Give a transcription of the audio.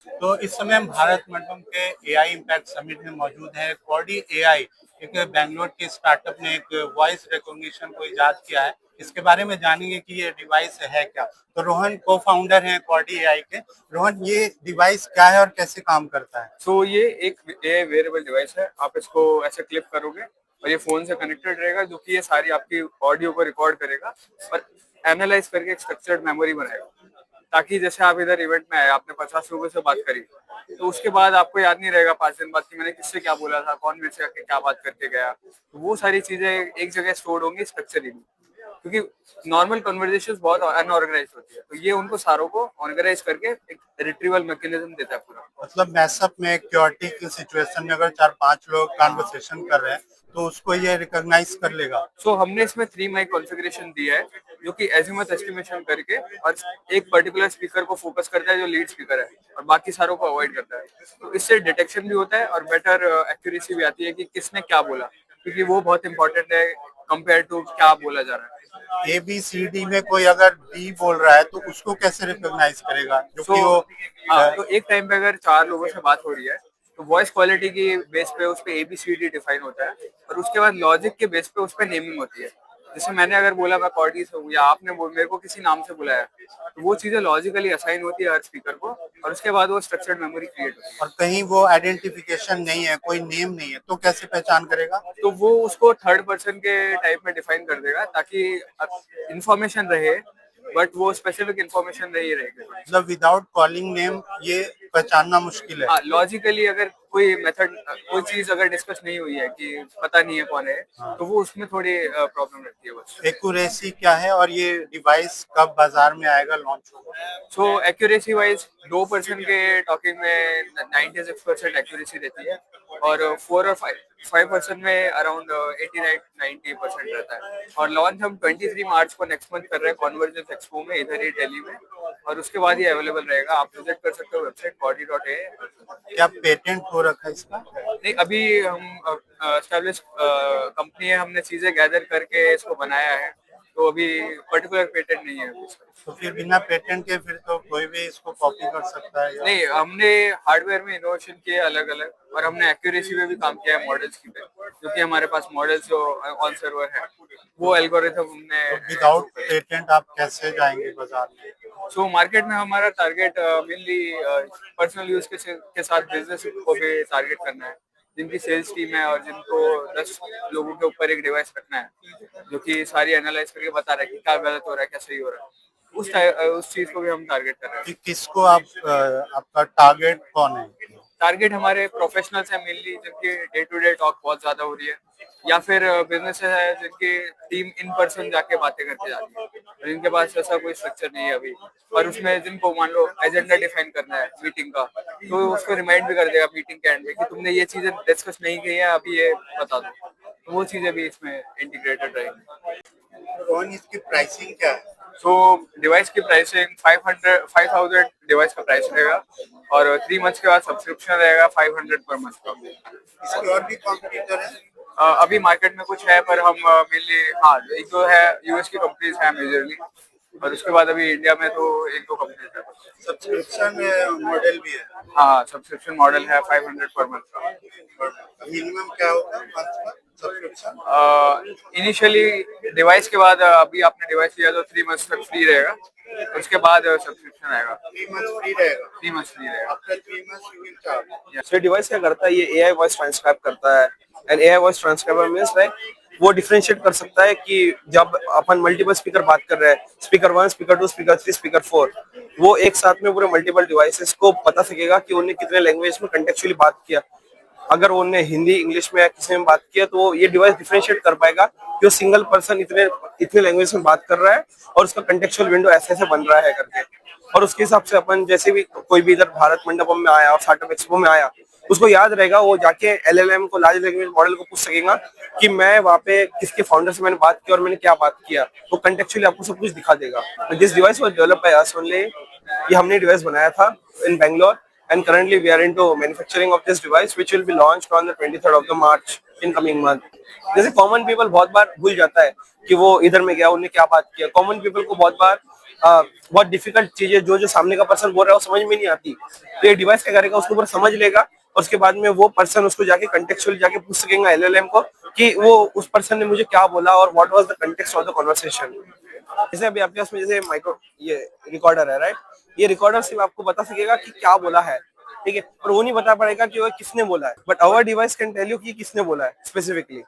तो इस समय हम भारत मंडपम के एआई इम्पैक्ट समिट में मौजूद हैं। कॉर्डी एआई एक बेंगलोर के स्टार्टअप ने एक वॉइस रिकॉग्निशन को इजाद किया है। इसके बारे में जानेंगे कि ये डिवाइस है क्या। तो रोहन को फाउंडर हैं कॉर्डी एआई के। रोहन, ये डिवाइस क्या है और कैसे काम करता है? ये एक वेयरेबल डिवाइस है। आप इसको ऐसे क्लिप करोगे और ये फोन से कनेक्टेड रहेगा, जो कि ये सारी आपकी ऑडियो को रिकॉर्ड करेगा और एनालाइज करके एक स्ट्रक्चर्ड मेमोरी बनाएगा, ताकि जैसे आप इधर इवेंट में आए, आपने 50 लोगों से बात करी, तो उसके बाद आपको याद नहीं रहेगा 5 दिन बाद कि मैंने किससे क्या बोला था, कौन मेरे से आके क्या बात करके गया। तो वो सारी चीजें एक जगह स्टोर होंगी स्ट्रक्चरली, क्योंकि नॉर्मल कन्वर्सेशंस बहुत अनऑर्गेनाइज होती है, तो ये उनको सारों को ऑर्गेनाइज करके एक रिट्रीवल मैकेनिज्म देता है पूरा। मतलब मैसअप में क्योरिटी की सिचुएशन में अगर 4-5 लोग कन्वर्सेशन कर रहे हैं तो उसको ये रिकॉग्नाइज कर लेगा। हमने इसमें 3 माइक कॉन्फ़िगरेशन दिया है, जो कि एजीमुथ एस्टिमेशन करके और एक पर्टिकुलर स्पीकर को फोकस करता है जो लीड स्पीकर है, और बाकी सारों को अवॉइड करता है। तो इससे डिटेक्शन भी होता है और बेटर एक्यूरेसी भी आती है कि किसने क्या बोला, क्योंकि वो बहुत इंपॉर्टेंट है कंपेयर टू क्या बोला जा रहा है। ए बी सी डी में कोई अगर बी बोल रहा है तो उसको कैसे रिकॉग्नाइज करेगा, जो कि वो हाँ, तो एक टाइम पे अगर 4 लोगों से बात हो रही है, तो वॉइस क्वालिटी की बेस पे उस पे ABCD डिफाइन होता है, और उसके बाद लॉजिक के बेस पे उस पे नेमिंग होती है। जैसे मैंने अगर बोला मैं कॉर्डी से हूँ, या आपने मेरे को किसी नाम से बुलाया, तो वो चीजें लॉजिकली असाइन होती है हर स्पीकर को, और उसके बाद वो स्ट्रक्चर्ड मेमोरी क्रिएट होती है। और कहीं वो आइडेंटिफिकेशन नहीं है, कोई नेम नहीं है, तो कैसे पहचान करेगा? तो वो उसको थर्ड पर्सन के टाइप में डिफाइन कर देगा, ताकि इंफॉर्मेशन रहे, बट वो स्पेसिफिक इंफॉर्मेशन नहीं रहेगी। मतलब विदाउट कॉलिंग नेम ये पहचानना मुश्किल है। हाँ, लॉजिकली अगर कोई मेथड, कोई चीज अगर डिस्कस नहीं हुई है कि पता नहीं है कौन है, हाँ। तो वो उसमें थोड़ी प्रॉब्लम रहती है बस। एक्यूरेसी क्या है और ये डिवाइस कब बाजार में आएगा, लॉन्च होगा? एक्यूरेसी वाइज 2% के टॉकिंग में 96% एक्यूरेसी रहती है, और 4 और 5% में अराउंड 89-90% रहता है। और लॉन्च हम 23 मार्च को नेक्स्ट मंथ कर रहे हैं कॉन्वर्जेंस एक्सपो में, इधर ही दिल्ली में, और उसके बाद ये अवेलेबल रहेगा। आप विजिट कर सकते हो वेबसाइट cordy.a। क्या पेटेंट हो रखा है इसका? नहीं, अभी हम एस्टैब्लिश कंपनी है, हमने चीजें गैदर करके इसको बनाया है, तो अभी पर्टिकुलर पेटेंट नहीं है अभी इसका। तो फिर बिना पेटेंट के फिर तो कोई भी इसको कॉपी कर सकता है नहीं, हमने हार्डवेयर में इनोवेशन किए अलग अलग, और हमने एक्यूरेसी में भी काम किया है मॉडल्स की पे, क्योंकि हमारे पास मॉडल्स जो ऑन सर्वर है, वो एल्गोरिथम हमने। तो विदाउट पेटेंट आप कैसे जाएंगे बाजार में? मार्केट में हमारा टारगेट मेनली पर्सनल यूज के साथ बिजनेस को भी टारगेट करना है, जिनकी सेल्स टीम है और जिनको 10 लोगों के ऊपर एक डिवाइस रखना है, जो कि सारी एनालाइज करके बता रहा है कि क्या गलत हो रहा है, क्या सही हो रहा है। उस चीज को भी हम टारगेट कर रहे हैं। कि किसको आप आपका टारगेट कौन है? टारगेट हमारे प्रोफेशनल्स हैं मेनली, जिनकी डे टू डे टॉक बहुत ज्यादा हो रही है, या फिर बिजनेस है जिनकी टीम इन पर्सन जाके बातें करके जा रही है, और इनके पास ऐसा कोई स्ट्रक्चर नहीं है अभी। और उसमें जिनको मान लो एजेंडा डिफाइन करना है मीटिंग का, तो उसको रिमाइंड भी कर देगा मीटिंग के एंड में कि तुमने ये चीजें डिस्कस नहीं की है, अभी ये बता दो। तो वो चीजें भी इसमें इंटीग्रेटेड रहेंगी। कौन, इसकी प्राइसिंग क्या है? डिवाइस की प्राइसिंग 5,000 डिवाइस का प्राइस रहेगा, और 3 मंथ्स के बाद सब्सक्रिप्शन रहेगा 500 पर मंथ का। इसके और भी कॉम्पिटिटर है? अभी मार्केट में कुछ है, पर हम मेनली, हाँ, एक जो है यूएस की कंपनीज है मेजरली, और उसके बाद अभी इंडिया में तो 1-2 कंपनीज है। सब्सक्रिप्शन मॉडल भी है? हाँ, सब्सक्रिप्शन मॉडल है 500 पर मंथ का। मिनिमम क्या होगा मंथ का सब्सक्रिप्शन? इनिशियली डिवाइस के बाद, अभी आपने डिवाइस लिया तो 3 मंथ्स तक फ्री रहेगा, उसके बाद सब्सक्रिप्शन आएगा। 3 मंथ फ्री रहेगा? 3 मंथ्स फ्री रहेगा। After 3 months you will charge. So device क्या करता है, ये एआई वॉइस ट्रांसक्राइब करता है। And AI voice transcriber means like वो डिफरेंशिएट कर सकता है कि जब अपन मल्टीपल स्पीकर बात कर रहे हैं, स्पीकर 1, स्पीकर 2, स्पीकर 3, स्पीकर 4, वो एक साथ में पूरे मल्टीपल डिवाइसेस को बता सकेगा कि उन्हें कितने लैंग्वेज में कंटेक्चुअली बात किया। अगर उन्हें हिंदी, इंग्लिश में या किसी में बात किया, तो ये डिवाइस डिफरेंशिएट कर पाएगा कि वो सिंगल पर्सन इतने इतने लैंग्वेज में बात कर रहा है और उसका कंटेक्चुअल विंडो ऐसे ऐसे बन रहा है करके। और उसके हिसाब से अपन जैसे भी कोई भी इधर भारत मंडपम में आया और स्टार्टअप एक्सपो में आया, उसको याद रहेगा, वो जाके एलएलएम को, लार्ज लैंग्वेज मॉडल को पूछ सकेगा कि मैं वहाँ पे किसके फाउंडर से मैंने बात की और मैंने क्या बात किया। वो कंटेक्चुअली आपको सब कुछ दिखा देगा। This device was developed by us only. ये हमने डिवाइस बनाया था इन Bangalore, and currently we are into manufacturing of this device which will be launched on the 23rd of the March in coming month. जैसे कॉमन पीपल बहुत बार भूल जाता है कि वो इधर में गया, उन्हें क्या बात किया। कॉमन पीपल को बहुत बार बहुत डिफिकल्ट चीजें जो सामने का पर्सन बोल रहा है वो समझ में नहीं आती, तो ये डिवाइस क्या करेगा, उसके ऊपर समझ लेगा और उसके बाद में वो पर्सन उसको जाके कंटेक्चुअली जाके पूछ सकेगा एलएलएम को कि वो उस पर्सन ने मुझे क्या बोला और what was the context of the conversation. जैसे अभी आपके पास में जैसे माइक्रो ये रिकॉर्डर है, राइट, ये रिकॉर्डर सिर्फ आपको बता सकेगा कि क्या बोला है, ठीक है, पर वो नहीं बता पाएगा कि वो किसने बोला है, but our device can tell you कि किसने बोला है स्पेसिफिकली।